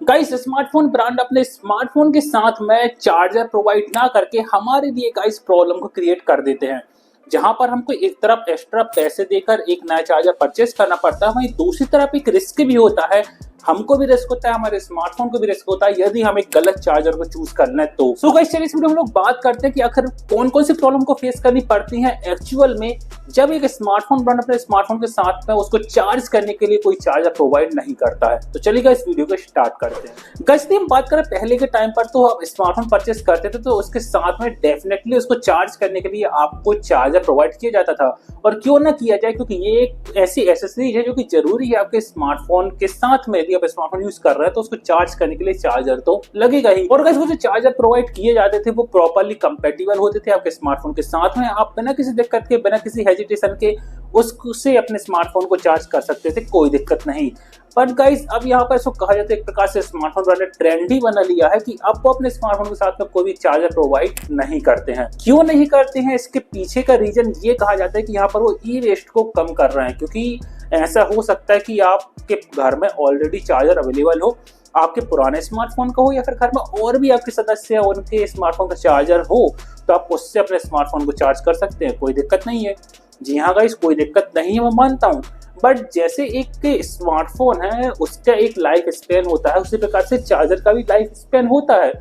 Guys smartphone brand अपने smartphone के साथ में चार्जर प्रोवाइड ना करके हमारे लिए गाइस प्रॉब्लम को क्रिएट कर देते हैं। जहां पर हमको एक तरफ एक्स्ट्रा पैसे देकर एक नया चार्जर परचेस करना पड़ता है, वहीं दूसरी तरफ एक रिस्क भी होता है। हमको भी रिस्क होता है, हमारे स्मार्टफोन को भी रिस्क होता है यदि हम एक गलत चार्जर को चूज कर लें तो। सो गाइस चलिए इस वीडियो में हम लोग बात करते हैं कि आखिर कौन कौन सी प्रॉब्लम को फेस करनी पड़ती है एक्चुअल में जब एक स्मार्टफोन ब्रांड अपने स्मार्टफोन के साथ में उसको चार्ज करने के लिए कोई चार्जर प्रोवाइड नहीं करता है। तो चलिए इस वीडियो को स्टार्ट करते हैं। गाइस हम बात करें पहले के टाइम पर, तो आप स्मार्टफोन परचेस करते थे तो उसके साथ में डेफिनेटली उसको चार्ज करने के लिए आपको चार्जर प्रोवाइड किया जाता था। और क्यों ना किया जाए, क्योंकि ये एक ऐसी एसेसरीज है जो कि जरूरी है आपके स्मार्टफोन के साथ में। यदि आप स्मार्टफोन यूज कर रहे हैं तो उसको चार्ज करने के लिए चार्जर तो लगेगा ही। और गाइस वो जो चार्जर प्रोवाइड किए जाते थे वो प्रॉपर्ली कंपैटिबल होते थे आपके स्मार्टफोन के साथ में। आप बिना किसी दिक्कत के, बिना किसी हेजिटेशन के उससे अपने स्मार्टफोन को चार्ज कर सकते थे, कोई दिक्कत नहीं। बट गाइस अब यहाँ पर इसको कहा जाता है एक प्रकार से स्मार्टफोन ब्रांड ने ट्रेंड ही बना लिया है कि अब वो अपने स्मार्टफोन के साथ में कोई भी चार्जर प्रोवाइड नहीं करते हैं। क्यों नहीं करते हैं, इसके पीछे का रीजन ये कहा जाता है कि यहाँ पर वो ई वेस्ट को कम कर रहे हैं। क्योंकि ऐसा हो सकता है कि आपके घर में ऑलरेडी चार्जर अवेलेबल हो, आपके पुराने स्मार्टफोन का हो, या फिर घर में और भी आपके सदस्य हैं उनके स्मार्टफोन का चार्जर हो, तो आप उससे अपने स्मार्टफोन को चार्ज कर सकते हैं, कोई दिक्कत नहीं है। जी हाँ गाइस, कोई दिक्कत नहीं है, मैं मानता हूँ। बट जैसे एक स्मार्टफोन है उसका एक लाइफ स्पेन होता है, उसी प्रकार से चार्जर का भी लाइफ स्पेन होता है।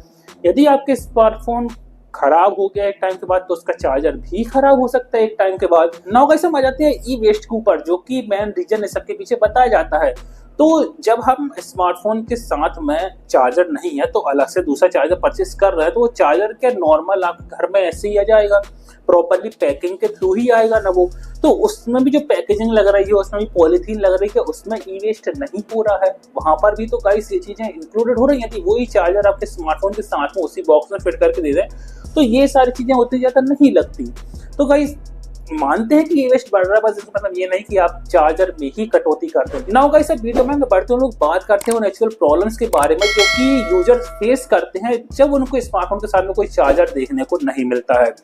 यदि आपके स्मार्टफोन खराब हो गया एक टाइम के बाद तो उसका चार्जर भी खराब हो सकता है एक टाइम के बाद। नाउ गाइस हम आ जाते हैं ई वेस्ट के ऊपर, जो कि मेन रीजन इस सबके पीछे बताया जाता है। तो जब हम स्मार्टफोन के साथ में चार्जर नहीं है तो अलग से दूसरा चार्जर परचेस कर रहे हैं, तो वो चार्जर क्या नॉर्मल आपके घर में ऐसे ही आ जाएगा, प्रॉपर्ली पैकिंग के थ्रू ही आएगा ना वो। तो उसमें भी जो पैकेजिंग लग रही है, उसमें भी पॉलीथीन लग रही है, उसमें ई वेस्ट नहीं हो रहा है, वहां पर भी तो गाइस ये चीजें इंक्लूडेड हो रही है। वही चार्जर आपके स्मार्टफोन के साथ में उसी बॉक्स में फिट करके दे दें तो ये सारी चीजें होती ज्यादा नहीं लगती। तो गाइस मानते हैं कि ये वेस्ट बढ़ रहा है, बस इसका मतलब ये नहीं कि आप चार्जर में ही कटौती करते हैं। नाउ गाइस अब वीडियो में बढ़ते हुए लोग बात करते हैं उन एक्चुअल प्रॉब्लम्स के बारे में जो कि यूजर्स फेस करते हैं जब उनको स्मार्टफोन के साथ में कोई चार्जर देखने को नहीं मिलता है।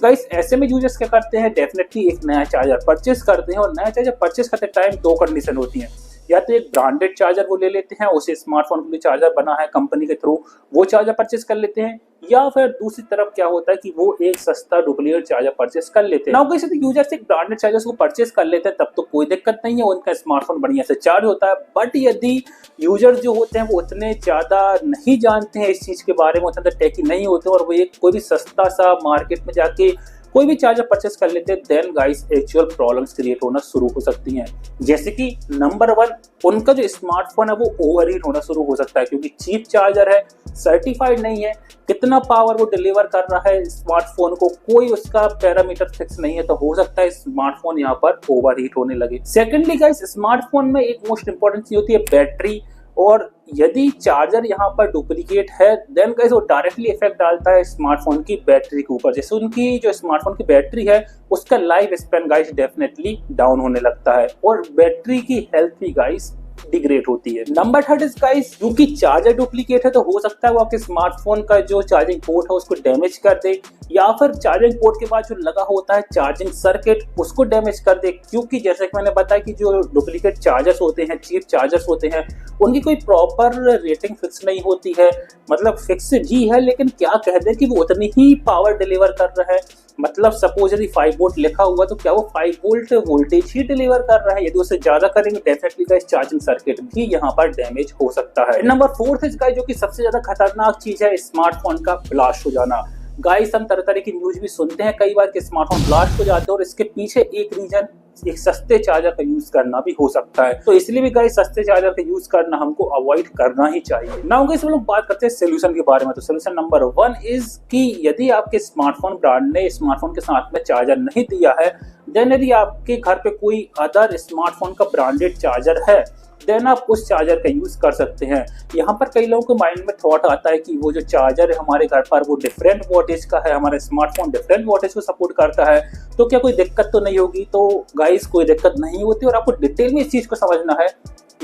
गाइस ऐसे में यूजर्स क्या करते हैं, डेफिनेटली एक नया चार्जर परचेस करते हैं। और नया चार्जर परचेस करते टाइम दो कंडीशन होती है, या तो एक ब्रांडेड चार्जर वो ले लेते हैं, उसे स्मार्टफोन के लिए चार्जर बना है कंपनी के थ्रू, वो चार्जर परचेस कर लेते हैं, या फिर दूसरी तरफ क्या होता है कि वो एक सस्ता डुप्लीकेट चार्जर परचेस कर लेते हैं। नाउ गाइस यदि यूजर्स एक ब्रांडेड चार्जर को परचेस कर लेते हैं तब तो कोई दिक्कत नहीं है, उनका स्मार्टफोन बढ़िया से चार्ज होता है। बट यदि यूजर्स जो होते हैं वो उतने ज्यादा नहीं जानते हैं इस चीज के बारे में, उतना टेकी नहीं होते और वो एक कोई भी सस्ता सा मार्केट में जाके कोई भी चार्जर परचेस कर लेते हैं, then guys actual problems create होना शुरू हो सकती हैं। जैसे कि नंबर 1, उनका जो स्मार्टफोन है वो ओवरहीट होना शुरू हो सकता है, क्योंकि चीप चार्जर है, सर्टिफाइड नहीं है, कितना पावर वो डिलीवर कर रहा है स्मार्टफोन को कोई उसका पैरामीटर फिक्स नहीं है, तो हो सकता है स्मार्टफोन यहाँ पर ओवरहीट होने लगे। सेकेंडली गाइस स्मार्टफोन में एक मोस्ट इंपॉर्टेंट चीज होती है बैटरी, और यदि चार्जर यहाँ पर डुप्लीकेट है देन गाइस वो डायरेक्टली इफेक्ट डालता है स्मार्टफोन की बैटरी के ऊपर। जैसे उनकी जो स्मार्टफोन की बैटरी है उसका life span guys definitely down होने लगता है और बैटरी की हेल्थ भी गाइस डिग्रेड होती है। नंबर 3 इज गाइस, क्योंकि चार्जर डुप्लीकेट है तो हो सकता है वो आपके स्मार्टफोन का जो चार्जिंग पोर्ट है उसको डैमेज कर दे, या फिर चार्जिंग पोर्ट के बाद जो लगा होता है चार्जिंग सर्किट उसको डैमेज कर दे। क्योंकि जैसे कि मैंने बताया कि जो डुप्लीकेट चार्जर्स होते हैं, चीप चार्जर्स होते हैं, उनकी कोई प्रॉपर रेटिंग फिक्स नहीं होती है। मतलब फिक्स भी है लेकिन क्या कह दे कि वो उतनी ही पावर डिलीवर कर रहा है। मतलब सपोज यदि 5 वोल्ट लिखा हुआ तो क्या वो 5 वोल्ट वोल्टेज ही डिलीवर कर रहा है, यदि उससे ज्यादा करेंगे डेफिनेटली गाइस चार्जिंग सर्किट भी यहाँ पर डैमेज हो सकता है। नंबर 4 इज गाइस जो कि सबसे ज्यादा खतरनाक चीज है, स्मार्टफोन का ब्लास्ट हो जाना। गाइस हम तरह तरह की न्यूज भी सुनते हैं कई बार कि स्मार्टफोन ब्लास्ट हो जाते हैं और इसके पीछे एक रीजन एक सस्ते चार्जर का यूज करना भी हो सकता है। तो इसलिए भी गाइस सस्ते चार्जर का यूज करना हमको अवॉइड करना ही चाहिए। नाउ गाइस हम लोग बात करते हैं सोल्यूशन के बारे में। तो सोल्यूशन नंबर 1 इज कि यदि आपके स्मार्टफोन ब्रांड ने स्मार्टफोन के साथ में चार्जर नहीं दिया है, देन यदि आपके घर पे कोई अदर स्मार्टफोन का ब्रांडेड चार्जर है देन आप उस चार्जर का यूज कर सकते हैं। यहाँ पर कई लोगों के माइंड में थॉट आता है कि वो जो चार्जर है हमारे घर पर वो डिफरेंट वोल्टेज का है, हमारा स्मार्टफोन डिफरेंट वोल्टेज को सपोर्ट करता है, तो क्या कोई दिक्कत तो नहीं होगी। तो गाइस कोई दिक्कत नहीं होती और आपको डिटेल में इस चीज को समझना है।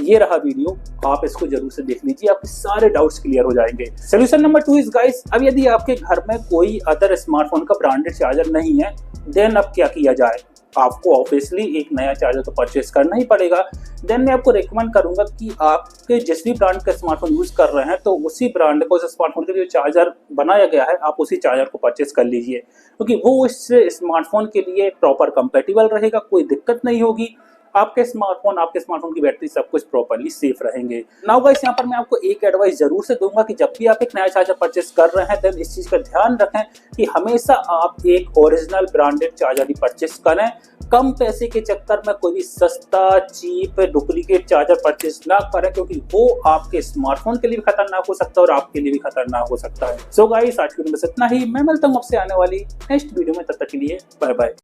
ये रहा वीडियो, आप इसको जरूर से देख लीजिए, आपके सारे डाउट्स क्लियर हो जाएंगे। सोल्यूशन नंबर 2 इज गाइस, अब यदि आपके घर में कोई अदर स्मार्टफोन का ब्रांडेड चार्जर नहीं है देन अब क्या किया जाए। आपको ऑब्वियसली एक नया चार्जर तो परचेस करना ही पड़ेगा। देन मैं आपको रिकमेंड करूंगा कि आपके जिस भी ब्रांड का स्मार्टफोन यूज कर रहे हैं तो उसी ब्रांड को, उस स्मार्टफोन के लिए जो चार्जर बनाया गया है, आप उसी चार्जर को परचेस कर लीजिए, क्योंकि वो इस स्मार्टफोन के लिए प्रॉपर कंपेटिबल रहेगा, कोई दिक्कत नहीं होगी। आपके स्मार्टफोन की बैटरी सब कुछ प्रॉपर्ली सेफ रहेंगे। नाउ गाइस, यहाँ पर मैं आपको एक एडवाइस जरूर से दूंगा कि जब भी आप एक नया चार्जर परचेस कर रहे हैं देन इस चीज का ध्यान रखें कि हमेशा आप एक ओरिजिनल ब्रांडेड चार्जर ही परचेस करें। कम पैसे के चक्कर में कोई भी सस्ता चीप डुप्लीकेट चार्जर परचेस ना करें, क्योंकि वो आपके स्मार्टफोन के लिए भी खतरनाक हो सकता है और आपके लिए भी खतरनाक हो सकता है। सो गाइस, आज की वीडियो में बस इतना ही। मैं मिलता हूँ आपसे आने वाली नेक्स्ट वीडियो में, तब तक के लिए बाय बाय।